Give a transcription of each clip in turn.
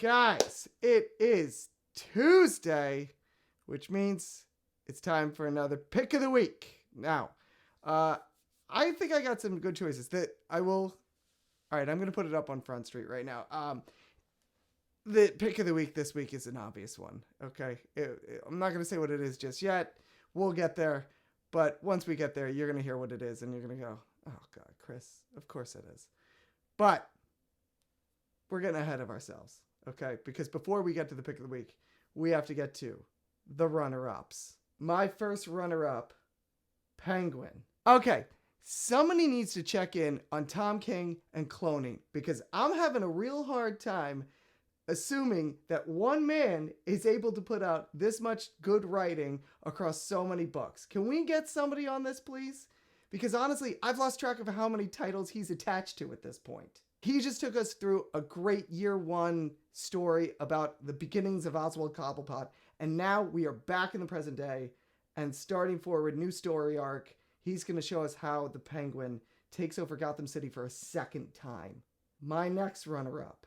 Guys, it is Tuesday, which means it's time for another pick of the week. Now, I think I got some good choices that I will. All right, I'm going to put it up on Front Street right now. The pick of the week this week is an obvious one. Okay, I'm not going to say what it is just yet. We'll get there, but once we get there, you're going to hear what it is, and you're going to go, "Oh God, Chris, of course it is." But we're getting ahead of ourselves. Okay, because before we get to the pick of the week, we have to get to the runner-ups. My first runner-up, Penguin. Okay, somebody needs to check in on Tom King and cloning because I'm having a real hard time assuming that one man is able to put out this much good writing across so many books. Can we get somebody on this, please? Because honestly, I've lost track of how many titles he's attached to at this point. He just took us through a great year one story about the beginnings of Oswald Cobblepot, and now we are back in the present day and starting forward, new story arc. He's going to show us how the Penguin takes over Gotham City for a second time. My next runner-up,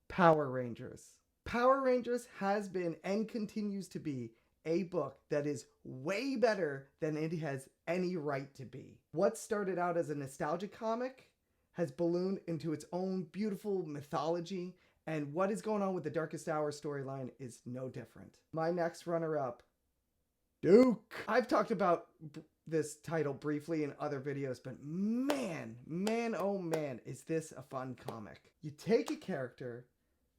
Power Rangers. Power Rangers has been and continues to be a book that is way better than it has any right to be. What started out as a nostalgic comic has ballooned into its own beautiful mythology, and what is going on with the Darkest Hour storyline is no different. My next runner-up, Duke. I've talked about this title briefly in other videos, but man, oh man, is this a fun comic. You take a character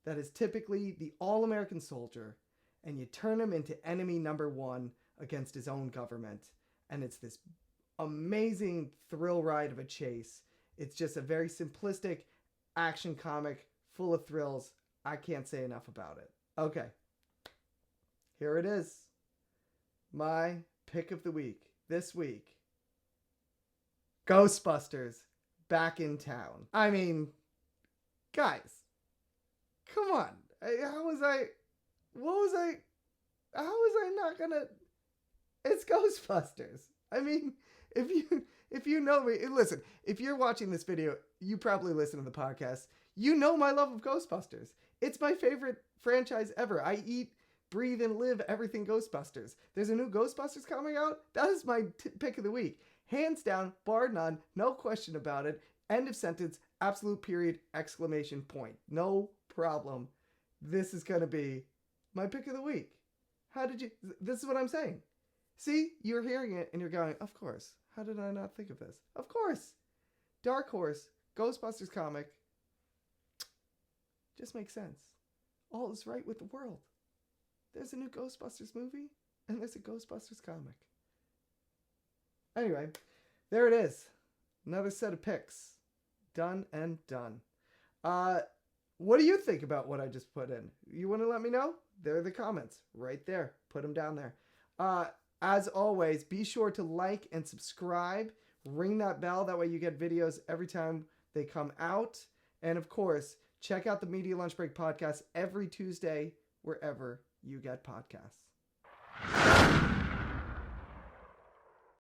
that is typically the all-American soldier, and you turn him into enemy number one against his own government, and it's this amazing thrill ride of a chase. It's just a very simplistic action comic full of thrills. I can't say enough about it. Okay, here it is. My pick of the week this week. Ghostbusters back in town. I mean, guys, come on. How was I not gonna... It's Ghostbusters. I mean, if you know me, listen, if you're watching this video, you probably listen to the podcast. You know my love of Ghostbusters. It's my favorite franchise ever. I eat, breathe, and live everything Ghostbusters. There's a new Ghostbusters coming out. That is my pick of the week. Hands down, bar none, no question about it. End of sentence, absolute period, exclamation point. No problem. This is going to be my pick of the week. This is what I'm saying. See, you're hearing it and you're going, of course. How did I not think of this? Of course. Dark Horse, Ghostbusters comic. Just makes sense. All is right with the world. There's a new Ghostbusters movie and there's a Ghostbusters comic. Anyway, there it is. Another set of picks. Done and done. What do you think about what I just put in? You want to let me know? There are the comments right there. Put them down there. As always, be sure to like and subscribe. Ring that bell. That way you get videos every time they come out. And of course, check out the Media Lunch Break podcast every Tuesday wherever you get podcasts.